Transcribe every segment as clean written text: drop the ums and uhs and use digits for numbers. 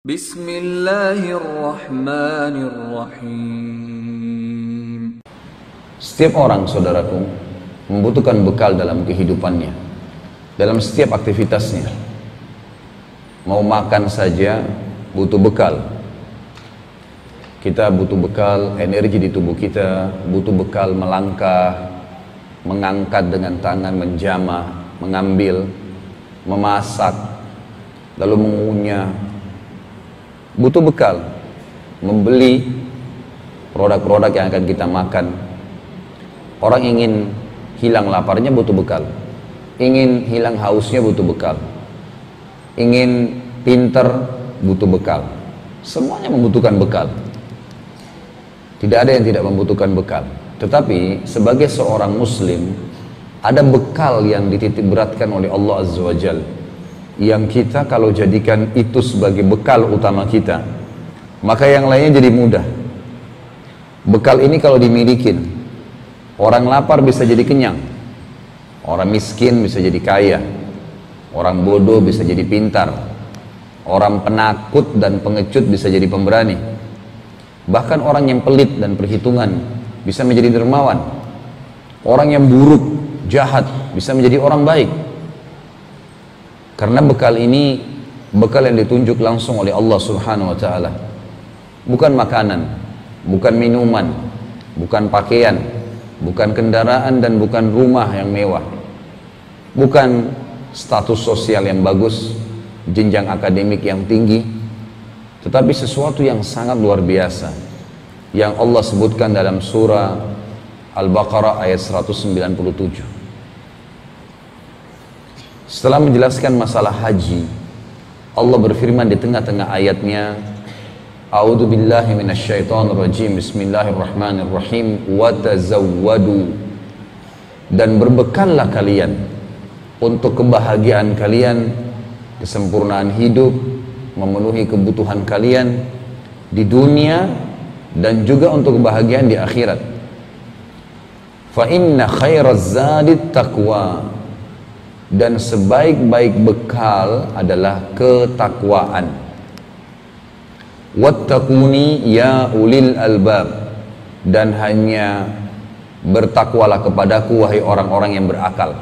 Bismillahirrahmanirrahim. Setiap orang, saudaraku, membutuhkan bekal dalam kehidupannya, dalam setiap aktivitasnya. Mau makan saja butuh bekal. Kita butuh bekal energi di tubuh kita, butuh bekal melangkah, mengangkat dengan tangan, menjamah, mengambil, memasak, lalu mengunyah. Butuh bekal, membeli produk-produk yang akan kita makan. Orang ingin hilang laparnya butuh bekal, ingin hilang hausnya butuh bekal, ingin pinter butuh bekal. Semuanya membutuhkan bekal. Tidak ada yang tidak membutuhkan bekal. Tetapi sebagai seorang muslim, ada bekal yang dititip beratkan oleh Allah Azza wa Jalla, yang kita kalau jadikan itu sebagai bekal utama kita, maka yang lainnya jadi mudah. Bekal ini kalau dimiliki, orang lapar bisa jadi kenyang, orang miskin bisa jadi kaya, orang bodoh bisa jadi pintar, orang penakut dan pengecut bisa jadi pemberani, bahkan orang yang pelit dan perhitungan bisa menjadi dermawan, orang yang buruk, jahat bisa menjadi orang baik. Karena bekal ini bekal yang ditunjuk langsung oleh Allah Subhanahu wa Ta'ala. Bukan makanan, bukan minuman, bukan pakaian, bukan kendaraan, dan bukan rumah yang mewah, bukan status sosial yang bagus, jenjang akademik yang tinggi, tetapi sesuatu yang sangat luar biasa yang Allah sebutkan dalam surah Al-Baqarah ayat 197. Setelah menjelaskan masalah haji, Allah berfirman di tengah-tengah ayatnya, A'udzu billahi minasyaitonir rajim. Bismillahirrahmanirrahim. Wa tazawwadu, dan berbekallah kalian untuk kebahagiaan kalian, kesempurnaan hidup, memenuhi kebutuhan kalian di dunia dan juga untuk kebahagiaan di akhirat. Fa inna khairaz zadit taqwa, dan sebaik-baik bekal adalah ketakwaan. Wattaquni ya ulil albab, dan hanya bertakwalah kepadaku wahai orang-orang yang berakal.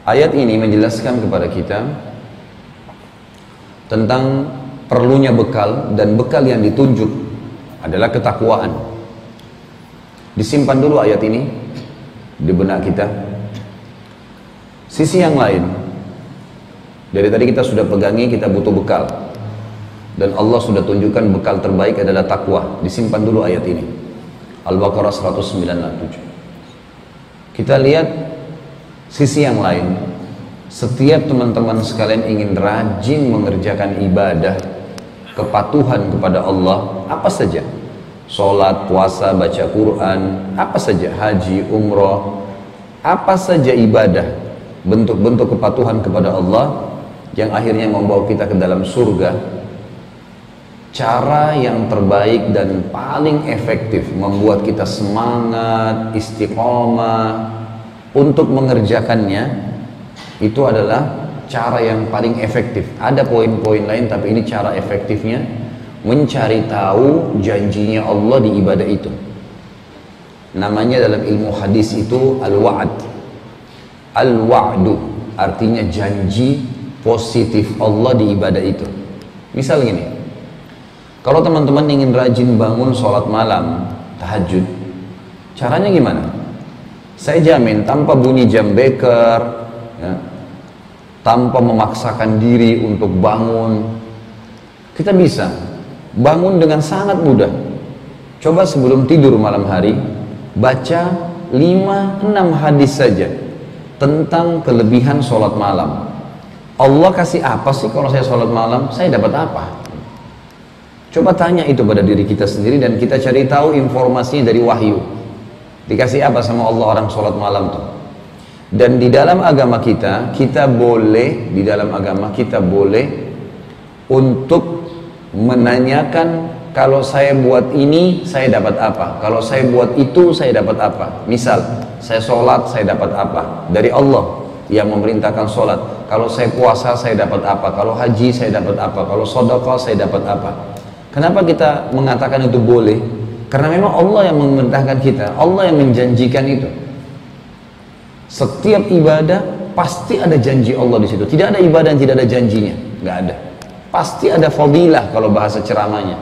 Ayat ini menjelaskan kepada kita tentang perlunya bekal, dan bekal yang ditunjuk adalah ketakwaan. Disimpan dulu ayat ini di benak kita. Sisi yang lain, dari tadi kita sudah pegangi, kita butuh bekal, dan Allah sudah tunjukkan bekal terbaik adalah takwa. Disimpan dulu ayat ini, Al-Baqarah 197. Kita lihat sisi yang lain. Setiap teman-teman sekalian ingin rajin mengerjakan ibadah, kepatuhan kepada Allah, apa saja, sholat, puasa, baca Quran, apa saja, haji, umroh, apa saja ibadah, bentuk-bentuk kepatuhan kepada Allah yang akhirnya membawa kita ke dalam surga. Cara yang terbaik dan paling efektif membuat kita semangat, istiqomah untuk mengerjakannya, itu adalah cara yang paling efektif. Ada poin-poin lain, tapi ini cara efektifnya, mencari tahu janjinya Allah di ibadah itu. Namanya dalam ilmu hadis itu al-wa'd. Al-wa'du artinya janji positif Allah di ibadah itu. Misal gini, kalau teman-teman ingin rajin bangun sholat malam, tahajud, caranya gimana? Saya jamin tanpa bunyi jam beker, ya, tanpa memaksakan diri untuk bangun, kita bisa bangun dengan sangat mudah. Coba sebelum tidur malam hari, baca 5-6 hadis saja tentang kelebihan sholat malam. Allah kasih apa sih kalau saya sholat malam? Saya dapat apa? Coba tanya itu pada diri kita sendiri, dan kita cari tahu informasinya dari wahyu. Dikasih apa sama Allah orang sholat malam tuh? Dan di dalam agama kita, kita boleh untuk menanyakan, kalau saya buat ini saya dapat apa, kalau saya buat itu saya dapat apa. Misal saya sholat saya dapat apa dari Allah yang memerintahkan sholat, kalau saya puasa saya dapat apa, kalau haji saya dapat apa, kalau sedekah saya dapat apa. Kenapa kita mengatakan itu boleh? Karena memang Allah yang memerintahkan kita, Allah yang menjanjikan itu. Setiap ibadah pasti ada janji Allah di situ. Tidak ada ibadah yang tidak ada janjinya, nggak ada. Pasti ada fadilah kalau bahasa ceramahnya.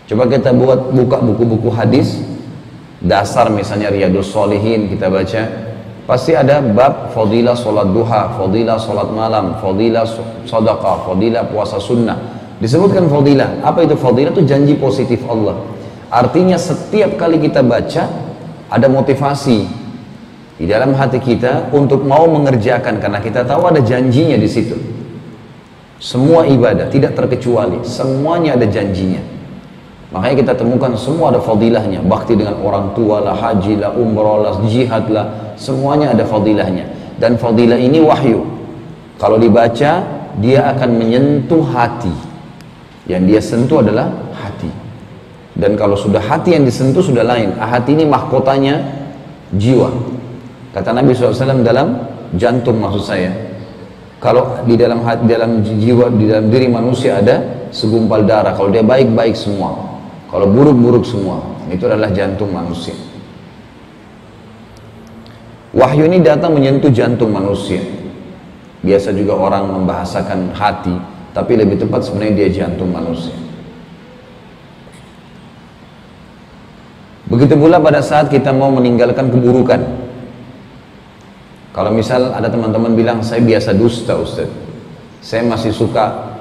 Coba kita buka buku-buku hadis dasar, misalnya Riyadhus Shalihin kita baca, pasti ada bab fadilah sholat duha, fadilah sholat malam, fadilah sedekah, fadilah puasa sunnah. Disebutkan fadilah. Apa itu fadilah? Itu janji positif Allah. Artinya setiap kali kita baca ada motivasi di dalam hati kita untuk mau mengerjakan, karena kita tahu ada janjinya di situ. Semua ibadah tidak terkecuali, semuanya ada janjinya. Makanya kita temukan semua ada fadilahnya. Bakti dengan orang tua lah, haji lah, umrah lah, jihad lah, semuanya ada fadilahnya. Dan fadilah ini wahyu. Kalau dibaca, dia akan menyentuh hati. Yang dia sentuh adalah hati. Dan kalau sudah hati yang disentuh sudah lain. Hati ini mahkotanya jiwa. Kata Nabi SAW, dalam jantung maksud saya. Kalau di dalam hati, dalam jiwa, di dalam diri manusia ada segumpal darah. Kalau dia baik-baik semua, kalau buruk-buruk semua. Itu adalah jantung manusia. Wahyu ini datang menyentuh jantung manusia. Biasa juga orang membahasakan hati, tapi lebih tepat sebenarnya dia jantung manusia. Begitu pula pada saat kita mau meninggalkan keburukan. Kalau misal ada teman-teman bilang, saya biasa dusta Ustaz, saya masih suka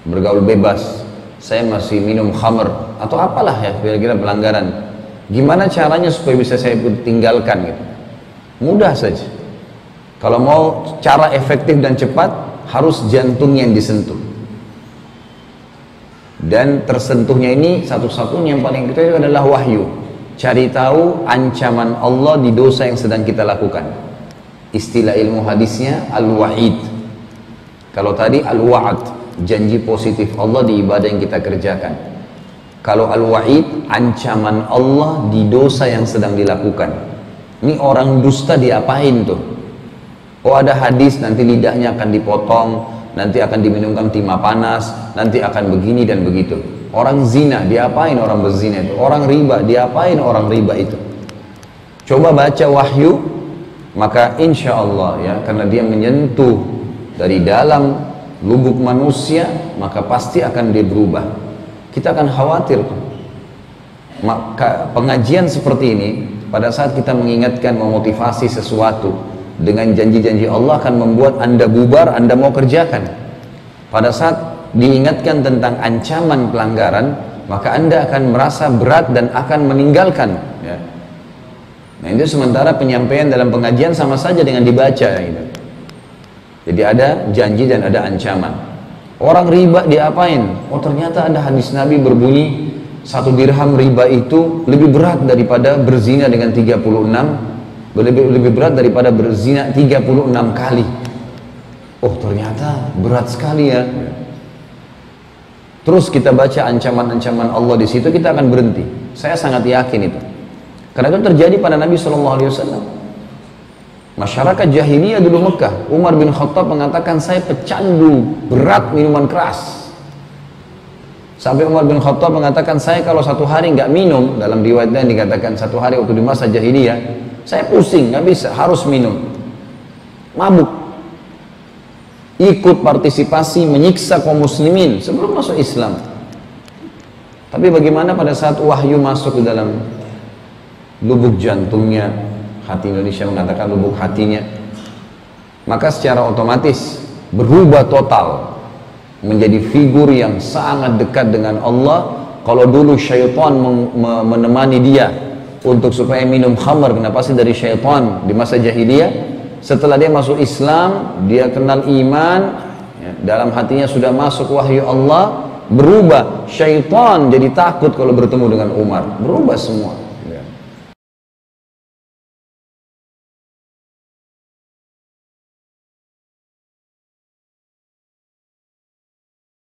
bergaul bebas, saya masih minum khamr, atau apalah ya kira-kira pelanggaran. Gimana caranya supaya bisa saya tinggalkan gitu? Mudah saja. Kalau mau cara efektif dan cepat, harus jantung yang disentuh. Dan tersentuhnya ini satu-satunya yang paling kita itu adalah wahyu. Cari tahu ancaman Allah di dosa yang sedang kita lakukan. Istilah ilmu hadisnya al-wa'id. Kalau tadi al-wa'ad, janji positif Allah di ibadah yang kita kerjakan. Kalau al-wa'id, ancaman Allah di dosa yang sedang dilakukan. Ini orang dusta diapain tuh? Oh, ada hadis nanti lidahnya akan dipotong, nanti akan diminumkan timah panas, nanti akan begini dan begitu. Orang zina diapain orang berzina itu? Orang riba diapain orang riba itu? Coba baca wahyu, maka insya Allah ya, karena dia menyentuh dari dalam lubuk manusia, maka pasti akan dia berubah. Kita akan khawatir tuh. Maka pengajian seperti ini, pada saat kita mengingatkan, memotivasi sesuatu dengan janji-janji Allah, akan membuat Anda bubar, Anda mau kerjakan. Pada saat diingatkan tentang ancaman pelanggaran, maka Anda akan merasa berat dan akan meninggalkan ya. Nah, itu sementara penyampaian dalam pengajian sama saja dengan dibaca gitu. Jadi ada janji dan ada ancaman. Orang riba diapain? Oh, ternyata ada hadis Nabi berbunyi 1 dirham riba itu lebih berat daripada berzina dengan 36, lebih berat daripada berzina 36 kali. Oh, ternyata berat sekali ya. Terus kita baca ancaman-ancaman Allah di situ, kita akan berhenti. Saya sangat yakin itu. Karena itu terjadi pada Nabi SAW. Masyarakat jahiliyah dulu Mekah, Umar bin Khattab mengatakan, saya pecandu berat minuman keras. Sampai Umar bin Khattab mengatakan, saya kalau satu hari nggak minum, dalam riwayatnya dikatakan satu hari waktu di masa jahiliyah, saya pusing, nggak bisa, harus minum. Mabuk. Ikut partisipasi menyiksa kaum muslimin sebelum masuk Islam. Tapi bagaimana pada saat wahyu masuk ke dalam lubuk jantungnya, hati Indonesia mengatakan lubuk hatinya, maka secara otomatis berubah total menjadi figur yang sangat dekat dengan Allah. Kalau dulu syaitan menemani dia untuk supaya minum khamar, kenapa sih dari syaitan di masa jahiliyah? Setelah dia masuk Islam, dia kenal iman ya, dalam hatinya sudah masuk wahyu Allah, berubah. Syaitan jadi takut kalau bertemu dengan Umar, berubah semua.